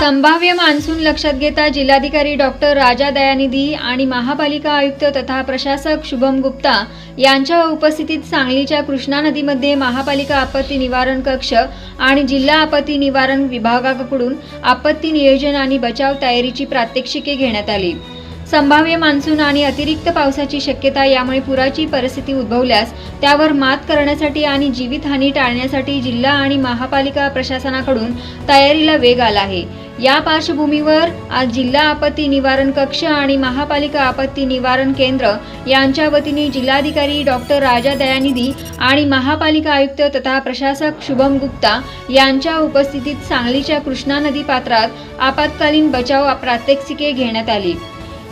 संभाव्य मान्सून लक्षात घेता जिल्हाधिकारी डॉक्टर राजा दयानिधी आणि महापालिका आयुक्त तथा प्रशासक शुभम गुप्ता यांच्या उपस्थितीत सांगलीच्या कृष्णा नदीमध्ये महापालिका आपत्ती निवारण कक्ष आणि जिल्हा आपत्ती निवारण विभागाकडून आपत्ती नियोजन आणि बचाव तयारीची प्रात्यक्षिके घेण्यात आली। संभाव्य मान्सून आणि अतिरिक्त पावसाची शक्यता यामुळे पुराची परिस्थिती उद्भवल्यास त्यावर मात करण्यासाठी आणि जीवितहानी टाळण्यासाठी जिल्हा आणि महापालिका प्रशासनाकडून तयारीला वेग आला आहे। या पार्श्वभूमीवर आज जिल्हा आपत्ती निवारण कक्ष आणि महापालिका आपत्ती निवारण केंद्र यांच्या वतीने जिल्हाधिकारी डॉक्टर राजा दयानिधी आणि महापालिका आयुक्त तथा प्रशासक शुभम गुप्ता यांच्या उपस्थितीत सांगलीच्या कृष्णा नदी पात्रात आपत्कालीन बचाव प्रात्यक्षिके घेण्यात आली।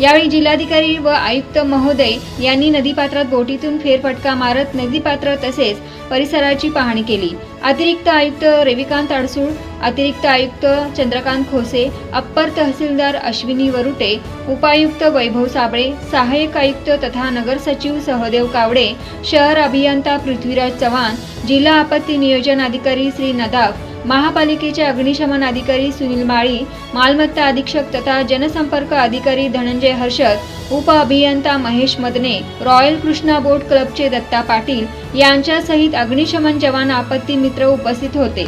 यावेळी जिल्हाधिकारी व आयुक्त महोदय यांनी नदीपात्रात बोटीतून फेरफटका मारत नदीपात्र तसेच परिसराची पाहणी केली। अतिरिक्त आयुक्त रविकांत अडसूळ, अतिरिक्त आयुक्त चंद्रकांत खोसे, अप्पर तहसीलदार अश्विनी वरुटे, उपायुक्त वैभव साबळे, सहाय्यक आयुक्त तथा नगर सचिव सहदेव कावडे, शहर अभियंता पृथ्वीराज चव्हाण, जिल्हा आपत्ती नियोजन अधिकारी श्री नदाफ, महापालिकेचे अग्निशमन अधिकारी सुनील माळी, मालमत्ता अधीक्षक तथा जनसंपर्क अधिकारी धनंजय हर्षद, उप अभियंता महेश मदने, रॉयल कृष्णा बोट क्लबचे दत्ता पाटील यांच्यासहित अग्निशमन जवान आपत्ती मित्र उपस्थित होते।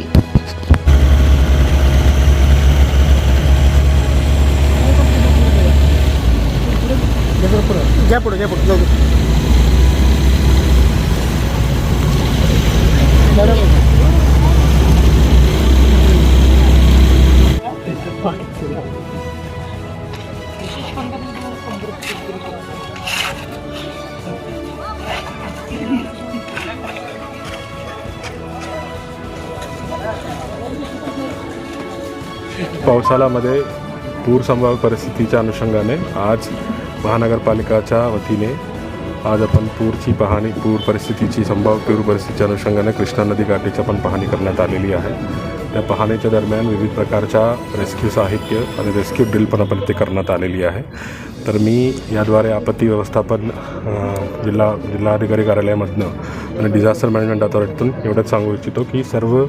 पावसाळ्यामध्ये पूर संभाव्य परिस्थितीच्या अनुषंगाने आज महानगरपालिकाच्या वतीने आज आपण पूर परिस्थितीची संभाव्य पूर परिस्थितीच्या अनुषंगाने कृष्णा नदी काठीची पण पाहणी करण्यात आलेली आहे। त्या पाहणीच्या दरम्यान विविध प्रकारच्या रेस्क्यू साहित्य आणि रेस्क्यू ड्रिल पण आपण इथे करण्यात आलेली आहे। तर मी याद्वारे आपत्ती व्यवस्थापन जिल्हाधिकारी कार्यालयामधनं आणि डिझास्टर मॅनेजमेंट अथॉरिटीतून एवढंच सांगू इच्छितो की सर्व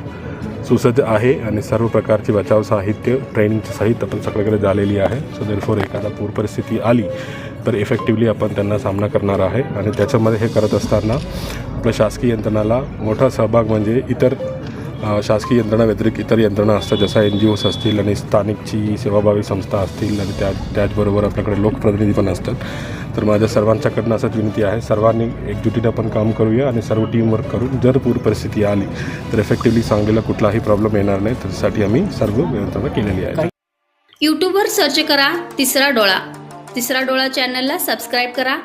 सुसज्ज आहे आणि सर्व प्रकारची बचाव साहित्य ट्रेनिंगचं सहित आपण सगळीकडे झालेली आहे। सो देअरफॉर एखादा पूर परिस्थिती आली तर इफेक्टिवली आपण त्यांना सामना करणार आहे आणि त्याच्यामध्ये हे करत असताना आपल्या शासकीय यंत्रणाला मोठा सहभाग म्हणजे इतर शासकीय यंत्रणा व्यतिरिक्त इतर यंत्रणा असतात, जसं NGOs असतील आणि स्थानिकची सेवाभावी संस्था असतील आणि त्याचबरोबर आपल्याकडे लोकप्रतिनिधी पण असतात। तर माझ्या सर्वांच्याकडनं असंच विनंती आहे, सर्वांनी एकजुटीने आपण काम करूया आणि सर्व टीमवर्क करून जर पूर परिस्थिती आली तर इफेक्टिवली सांगलीला कुठलाही प्रॉब्लेम येणार नाही, त्यासाठी आम्ही सर्व यंत्रणा केलेली आहे। यूट्यूबवर सर्च करा तिसरा डोळा चॅनलला सबस्क्राईब करा